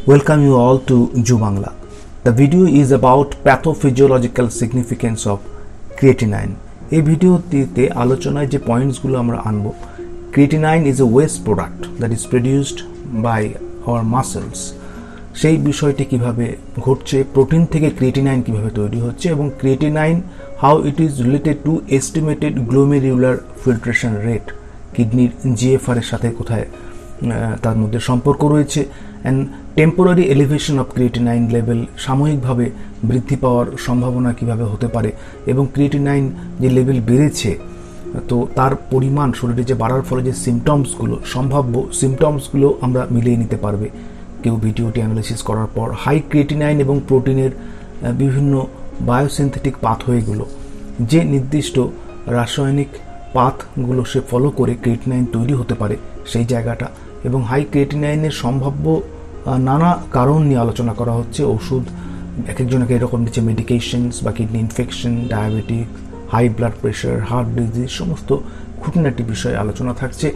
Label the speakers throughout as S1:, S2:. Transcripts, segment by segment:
S1: Welcome you all to Jubangla. The video is about pathophysiological significance of creatinine. এই ভিডিওতে আলোচনায় যে পয়েন্টসগুলো আমরা আনব, creatinine is a waste product that is produced by our muscles. সেই বিষয়টি কিভাবে ঘটছে, প্রোটিন থেকে creatinine কিভাবে তৈরি হচ্ছে এবং creatinine how it is related to estimated glomerular filtration rate, কিডনির GFR এর সাথে কোথায় তার মধ্যে সম্পর্ক রয়েছে, and temporary elevation of creatinine level, সাময়িকভাবে বৃদ্ধি পাওয়ার সম্ভাবনা কিভাবে হতে পারে এবং ক্রিয়েটিনাইন যে লেভেল বেড়েছে তো তার পরিমাণ শরীরে যে বাড়ার ফলে যে সিমটমসগুলো, সম্ভাব্য সিমটমসগুলো আমরা মিলিয়ে নিতে পারবে কেউ ভিডিওটি অ্যানালাইসিস করার পর। হাই ক্রিয়েটিনাইন এবং প্রোটিনের বিভিন্ন বায়োসিনথেটিক পাথওয়েগুলো, যে নির্দিষ্ট রাসায়নিক পাথগুলো সে ফলো করে ক্রিয়েটিনাইন তৈরি হতে পারে সেই জায়গাটা, এবং হাই ক্রিয়েটিনাইনের সম্ভাব্য নানা কারণ নিয়ে আলোচনা করা হচ্ছে। ওষুধ এক একজনকে এরকম দিচ্ছে, মেডিকেশনস বা kidney infection, diabetic, high blood pressure, heart disease, সমস্ত খুঁটিনাটি বিষয়ে আলোচনা থাকছে।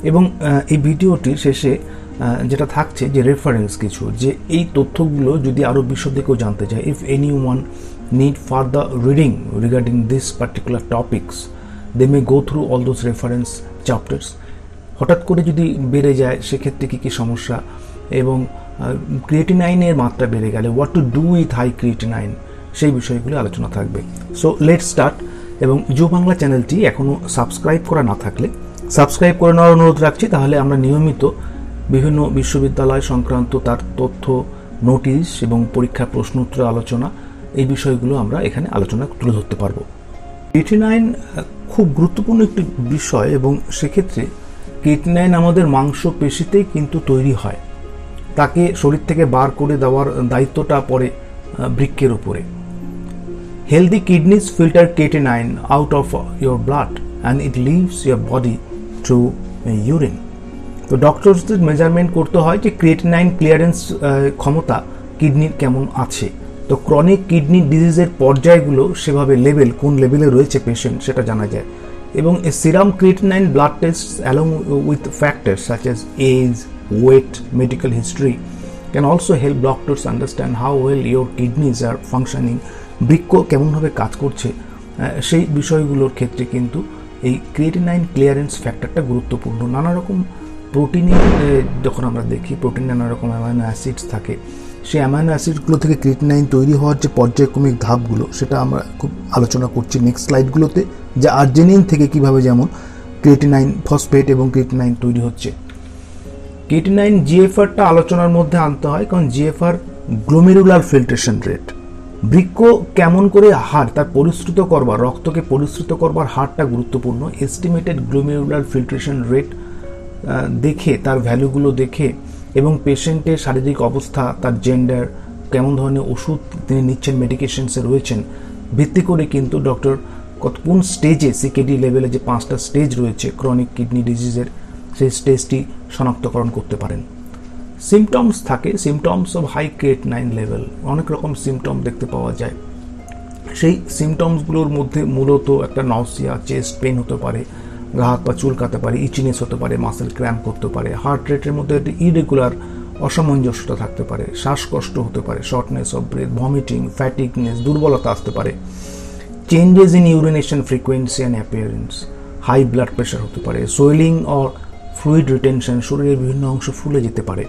S1: এবং এই ভিডিওটির শেষে যেটা থাকছে যে রেফারেন্স কিছু, যে এই তথ্যগুলো যদি আরও বিশদে কেউ জানতে চায়, if any one need further reading regarding this particular topics, they may go through all those reference chapters. হঠাৎ করে যদি বেড়ে যায় সেক্ষেত্রে কী কী সমস্যা, এবং ক্রিয়েটিনাইনের মাত্রা বেড়ে গেলে what to do with high creatinine, সেই বিষয়গুলি আলোচনা থাকবে। So let's start. এবং জুবাংলা চ্যানেলটি এখনও সাবস্ক্রাইব করা না থাকলে সাবস্ক্রাইব করে নেওয়ার অনুরোধ রাখছি, তাহলে আমরা নিয়মিত বিভিন্ন বিশ্ববিদ্যালয় সংক্রান্ত তার তথ্য, নোটিশ এবং পরীক্ষার প্রশ্ন উত্তর আলোচনা, এই বিষয়গুলো আমরা এখানে আলোচনা তুলে ধরতে পারবো। ক্রিয়েটিনাইন খুব গুরুত্বপূর্ণ একটি বিষয়, এবং সেক্ষেত্রে ক্রিয়েটিনাইন আমাদের মাংসপেশিতেই কিন্তু তৈরি হয়, তাকে শরীর থেকে বার করে দেওয়ার দায়িত্বটা পড়ে বৃক্কের উপরে। Healthy kidneys filter creatinine out of your blood and it leaves your body through urine. তো ডক্টরসদের মেজারমেন্ট করতে হয় যে ক্রিয়েটিনাইন ক্লিয়ারেন্স ক্ষমতা কিডনির কেমন আছে। তো ক্রনিক কিডনি ডিজিজের পর্যায়গুলো সেভাবে লেভেল, কোন লেভেলে রয়েছে পেশেন্ট, সেটা জানা যায়। এবং a serum creatinine blood test along with factors such as age, weight, medical history can also help doctors understand how well your kidneys are functioning, বৃক্ক কেমনভাবে কাজ করছে, সেই বিষয়গুলোর ক্ষেত্রে কিন্তু এই ক্রিয়েটিনাইন ক্লিয়ারেন্স ফ্যাক্টরটা গুরুত্বপূর্ণ। নানা রকম প্রোটিনের যখন আমরা দেখি, প্রোটিন নানা রকম অ্যামাইনো অ্যাসিডস থাকে, সেই অ্যামাইনো অ্যাসিডগুলো থেকে ক্রিয়েটিনাইন তৈরি হওয়ার যে পর্যায়ক্রমিক ধাপগুলো, সেটা আমরা খুব আলোচনা করছি নেক্সট স্লাইডগুলোতে, যে আর্জিনিন থেকে কিভাবে যেমন ক্রিয়েটিনাইন ফসফেট এবং ক্রিয়েটিনাইন তৈরি হচ্ছে। ক্রিয়েটিনাইন জিএফআরটা আলোচনার মধ্যে আনতে হয়, কারণ জিএফআর গ্লোমেরুলার ফিল্ট্রেশন রেট, বৃক্ক কেমন করে হার তার পরিশ্রুত করবার, রক্তকে পরিশ্রুত করবার হারটা গুরুত্বপূর্ণ। এস্টিমেটেড গ্লোমেরুলার ফিল্ট্রেশন রেট দেখে, তার ভ্যালুগুলো দেখে, এবং পেশেন্টের শারীরিক অবস্থা, তার জেন্ডার, কেমন ধরনের ওষুধ তিনি নিচ্ছেন, মেডিকেশনসে রয়েছেন, ভিত্তি করে কিন্তু ডক্টর কোন স্টেজে, সিকেডি লেভেলে যে 5টা স্টেজ রয়েছে ক্রনিক কিডনি ডিজিজের, সেই স্টেজটি শনাক্তকরণ করতে পারেন। সিমটমস থাকে, symptoms of high creatinine level, অনেক রকম সিমটম দেখতে পাওয়া যায়। সেই সিমটমসগুলোর মধ্যে মূলত একটা নসিয়া, চেস্ট পেন হতে পারে, গা হাত পা চুলকাতে পারে, ইচিনেস হতে পারে, মাসেল ক্র্যাম্প করতে পারে, হার্ট রেটের মধ্যে একটা ইরেগুলার অসামঞ্জস্যতা থাকতে পারে, শ্বাসকষ্ট হতে পারে, shortness of breath, vomiting, fatigueness, দুর্বলতা আসতে পারে, changes in urination frequency and appearance, high blood pressure হতে পারে, সোয়েলিং অর ফ্লুইড রিটেনশন, শরীরের বিভিন্ন অংশ ফুলে যেতে পারে,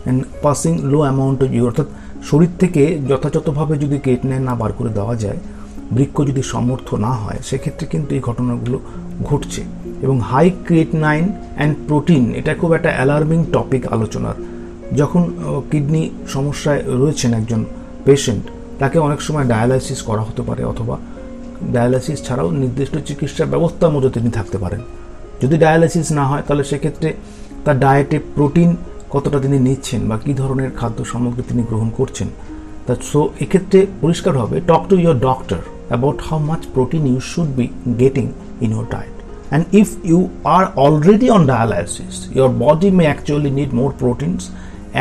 S1: and passing low amount of urine, অর্থাৎ শরীর থেকে যথাযথভাবে যদি ক্রিয়েটিনাইন না বার করে দেওয়া যায়, বৃক্ক যদি সমর্থ না হয়, সেক্ষেত্রে কিন্তু এই ঘটনাগুলো ঘটছে। এবং হাই ক্রিয়েটিনাইন অ্যান্ড প্রোটিন, এটা খুব একটা অ্যালার্মিং টপিক আলোচনার। যখন কিডনি সমস্যায় রয়েছেন একজন পেশেন্ট, তাকে অনেক সময় ডায়ালাইসিস করা হতে পারে, অথবা ডায়ালাইসিস ছাড়াও নির্দিষ্ট চিকিৎসা ব্যবস্থার মধ্যে তিনি থাকতে পারেন। যদি ডায়ালাইসিস না হয়, তাহলে সেক্ষেত্রে তার ডায়েটে প্রোটিন কতটা তিনি নিচ্ছেন বা কী ধরনের খাদ্য সামগ্রী তিনি গ্রহণ করছেন। তা সো এক্ষেত্রে পরিষ্কার হবে, talk to your doctor about how much protein you should be getting in your diet. And if you are already on dialysis, your body may actually need more proteins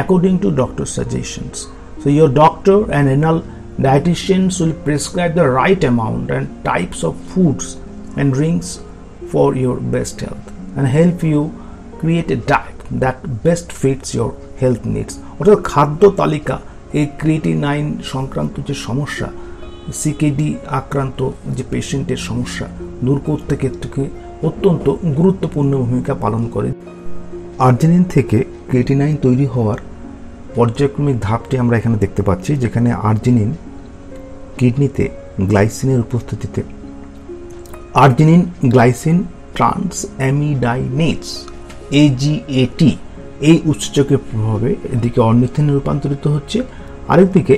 S1: according to doctor's suggestions. So your doctor and renal dietitians will prescribe the right amount and types of foods and drinks for your best health and help you create a diet that best fits your health needs. অর্থাৎ খাদ্য তালিকা এই creatinine সংক্রান্ত যে সমস্যা, CKD আক্রান্ত যে পেশেন্টের সমস্যা দূর করতে ক্ষেত্রে অত্যন্ত গুরুত্বপূর্ণ ভূমিকা পালন করে। আর্জিনিন থেকে ক্রিয়েটিনাইন তৈরি হওয়ার পর্যায়ক্রমিক ধাপটি আমরা এখানে দেখতে পাচ্ছি, যেখানে আর্জিনিন কিডনিতে গ্লাইসিনের উপস্থিতিতে আর্জিনিন গ্লাইসিন ট্রান্সঅ্যামিডাইনেজ AGAT এই উৎসেচকের প্রভাবে এদিকে অর্নিথিনে রূপান্তরিত হচ্ছে, আরেকদিকে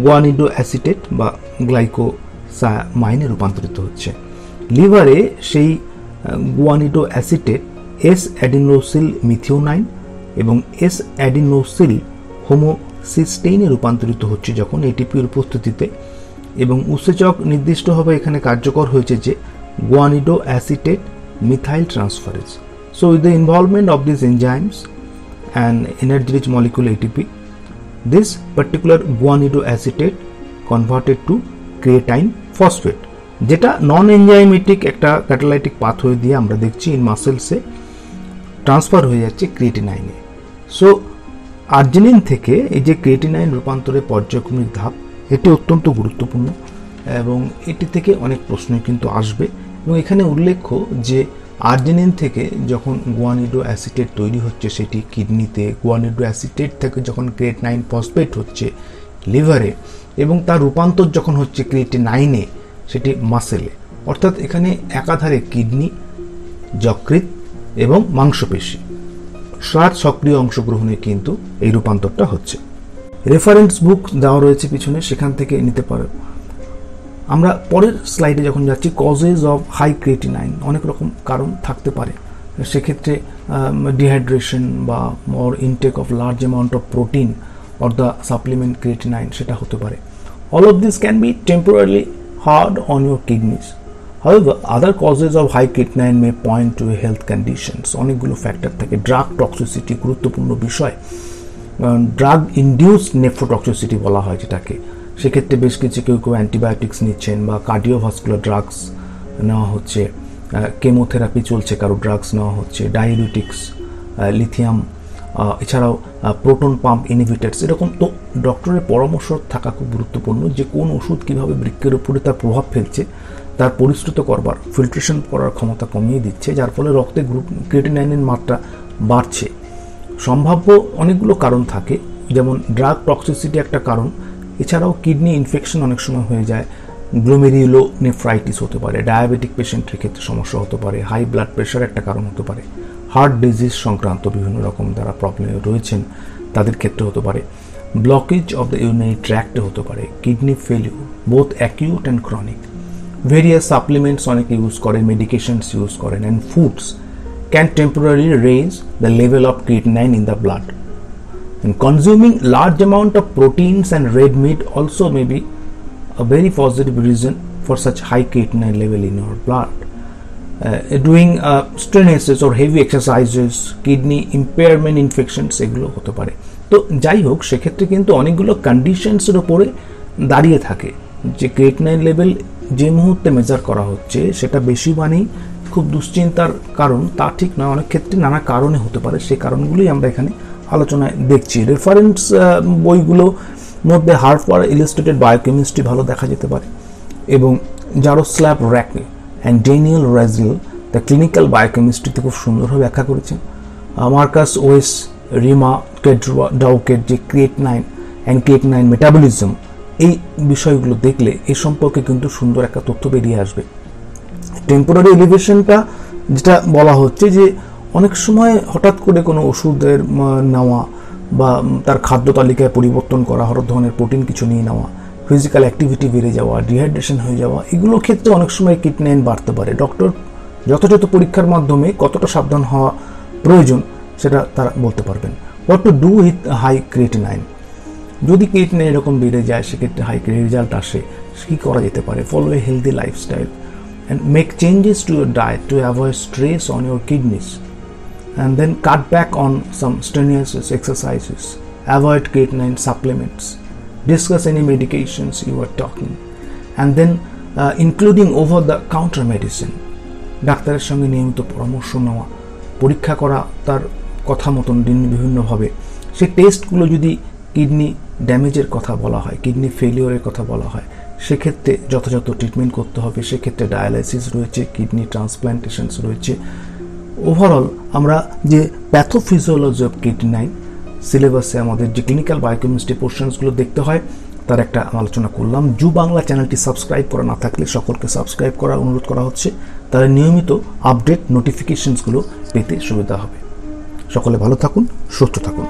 S1: গুয়ানিডো অ্যাসিটেট বা গ্লাইকোসামাইনে রূপান্তরিত হচ্ছে। লিভারে সেই গুয়ানিডো অ্যাসিটেট এস অ্যাডিনোসিল মিথিওনাইন এবং এস অ্যাডিনোসিল হোমোসিস্টেইনে রূপান্তরিত হচ্ছে যখন এটিপির উপস্থিতিতে, এবং উৎসেচক নির্দিষ্টভাবে এখানে কার্যকর হয়েছে যে guanidinoacetate methyltransferase. So with the involvement of these enzymes and energy-rich molecule ATP, this particular guanido acetate converted to creatine phosphate, যেটা নন এনজাইমেটিক একটা ক্যাটালাইটিক পাথওয়ে দিয়ে আমরা দেখছি ইন মাসেলসে ট্রান্সফার হয়ে যাচ্ছে ক্রিয়েটিনাইনে। সো আর্জিনিন থেকে এই যে ক্রিয়েটিনাইন রূপান্তরের পর্যায়ক্রমিক ধাপ, এটি অত্যন্ত গুরুত্বপূর্ণ এবং এটি থেকে অনেক প্রশ্নই কিন্তু আসবে। এবং এখানে উল্লেখ্য যে আর্জিনিন থেকে যখন গুয়ানিডো অ্যাসিটেট তৈরি হচ্ছে সেটি কিডনিতে, গুয়ানিডো অ্যাসিটেট থেকে যখন ক্রিয়েটিনাইন ফসফেট হচ্ছে লিভারে, এবং তার রূপান্তর যখন হচ্ছে ক্রিয়েটিনাইনে সেটি মাসেলে, অর্থাৎ এখানে একাধারে কিডনি, যকৃৎ এবং মাংসপেশি সার সক্রিয় অংশগ্রহণে কিন্তু এই রূপান্তরটা হচ্ছে। রেফারেন্স বুক দেওয়া রয়েছে পিছনে, সেখান থেকে নিতে পারো। আমরা পরের স্লাইডে যখন যাচ্ছি, কজেস অফ হাই ক্রিয়েটিনাইন, অনেক রকম কারণ থাকতে পারে। সেক্ষেত্রে ডিহাইড্রেশন বা or intake of large amount of protein or the supplement creatinine, সেটা হতে পারে। All of this can be temporary hard on your kidneys. However, other causes of high creatinine may point to health conditions. অনেকগুলো factor থাকে। Drug toxicity গুরুত্বপূর্ণ বিষয়, drug induced nephrotoxicity বলা হয় যেটাকে। সেক্ষেত্রে বেশ কিছু কেউ অ্যান্টিবায়োটিক্স নিচ্ছেন বা কার্ডিওভাস্কুলার ড্রাগস নেওয়া হচ্ছে, কেমোথেরাপি চলছে, কারো ড্রাগস নেওয়া হচ্ছে, ডায়াবেটিক্স, লিথিয়াম, এছাড়াও প্রোটন পাম্প ইনহিবিটার্স, এরকম। তো ডক্টরের পরামর্শ থাকা খুব গুরুত্বপূর্ণ যে কোন ওষুধ কীভাবে বৃক্কের উপরে তার প্রভাব ফেলছে, তার পরিশ্রুত করবার, ফিল্ট্রেশন করার ক্ষমতা কমিয়ে দিচ্ছে, যার ফলে রক্তে ক্রিয়েটিনাইনের মাত্রা বাড়ছে। সম্ভাব্য অনেকগুলো কারণ থাকে, যেমন ড্রাগ টক্সিসিটি একটা কারণ, এছাড়াও কিডনি ইনফেকশন অনেক সময় হয়ে যায়, গ্লোমেরুলোনেফ্রাইটিস হতে পারে, ডায়াবেটিক পেশেন্টের ক্ষেত্রে সমস্যা হতে পারে, হাই ব্লাড প্রেশার একটা কারণ হতে পারে, হার্ট ডিজিজ সংক্রান্ত বিভিন্ন রকম যারা প্রবলেমে রয়েছেন তাদের ক্ষেত্রে হতে পারে, ব্লকেজ অফ দ্য ইউরিনারি ট্র্যাক্টে হতে পারে, kidney failure both acute and chronic. Various supplements অনেকে ইউজ করেন, মেডিকেশনস ইউজ করেন, and foods can temporary raise the level of creatinine in the blood. And consuming large amount of proteins and red meat also may be a very positive reason for such high creatinine level in your blood. Doing strenuous or heavy exercises, kidney impairment infections, এগুলো হতে পারে। তো যাই হোক, সেক্ষেত্রে কিন্তু অনেকগুলো কন্ডিশনসের উপরে দাঁড়িয়ে থাকে যে ক্রিয়েটিনাইন লেভেল যে মুহূর্তে মেজার করা হচ্ছে সেটা বেশি মানেই খুব দুশ্চিন্তার কারণ, তা ঠিক নয়। অনেক ক্ষেত্রে নানা কারণে হতে পারে, সেই কারণগুলোই আমরা এখানে আলোচনায় দেখছি। রেফারেন্স বইগুলো মধ্যে হার্পার ইলাস্ট্রেটেড বায়োকেমিস্ট্রি ভালো দেখা যেতে পারে, এবং জারোস্লাভ র্যাকনি অ্যান্ড ড্যানিয়েল রাজিল দ্য ক্লিনিক্যাল বায়োকেমিস্ট্রিতে খুব সুন্দরভাবে ব্যাখ্যা করেছেন। মার্কাস ওয়েস, রিমা ডাউকের যে ক্রিয়েটিনাইন অ্যান্ড ক্রিয়েটিনাইন মেটাবলিজম, এই বিষয়গুলো দেখলে এ সম্পর্কে কিন্তু সুন্দর একটা তথ্য বেরিয়ে আসবে। টেম্পোরারি এলিভেশনটা যেটা বলা হচ্ছে যে অনেক সময় হঠাৎ করে কোনো ওষুধের নেওয়া বা তার খাদ্য তালিকায় পরিবর্তন করা, হঠাৎ ধরনের প্রোটিন কিছু নিয়ে নেওয়া, ফিজিক্যাল অ্যাক্টিভিটি বেড়ে যাওয়া, ডিহাইড্রেশন হয়ে যাওয়া, এগুলোর ক্ষেত্রে অনেক সময় ক্রিয়েটিনাইন বাড়তে পারে। ডক্টর যথাযথ পরীক্ষার মাধ্যমে কতটা সাবধান হওয়া প্রয়োজন সেটা তারা বলতে পারবেন। What to do with high creatinine? যদি ক্রিয়েটিনাইন এরকম বেড়ে যায়, সেক্ষেত্রে হাই রেজাল্ট আসে, কী করা যেতে পারে? Follow A healthy lifestyle and make changes to your diet to avoid stress on your kidneys, and then cut back on some strenuous exercises, avoid creatinine supplements, discuss any medications you are taking, and then including over the counter medicine, ডাক্তারের সঙ্গে নিয়মিত পরামর্শ নেওয়া, পরীক্ষা করা তার কথা মতন বিভিন্নভাবে, সেই টেস্টগুলো যদি কিডনি ড্যামেজের কথা বলা হয়, কিডনি ফেলিওরের কথা বলা হয়, সেক্ষেত্রে যথাযথ ট্রিটমেন্ট করতে হবে। সেক্ষেত্রে ডায়ালাইসিস রয়েছে, কিডনি ট্রান্সপ্ল্যান্টেশনস রয়েছে। ওভারঅল আমরা যে প্যাথোফিজিওলজি অফ ক্রিয়েটিনাইন সিলেবাসে আমাদের যে ক্লিনিক্যাল বায়োকেমিস্ট্রি পোর্শনসগুলো দেখতে হয় তার একটা আলোচনা করলাম। জু বাংলা চ্যানেলটি সাবস্ক্রাইব করা না থাকলে সকলকে সাবস্ক্রাইব করার অনুরোধ করা হচ্ছে, তাহলে নিয়মিত আপডেট নোটিফিকেশনসগুলো পেতে সুবিধা হবে। সকলে ভালো থাকুন, সুস্থ থাকুন।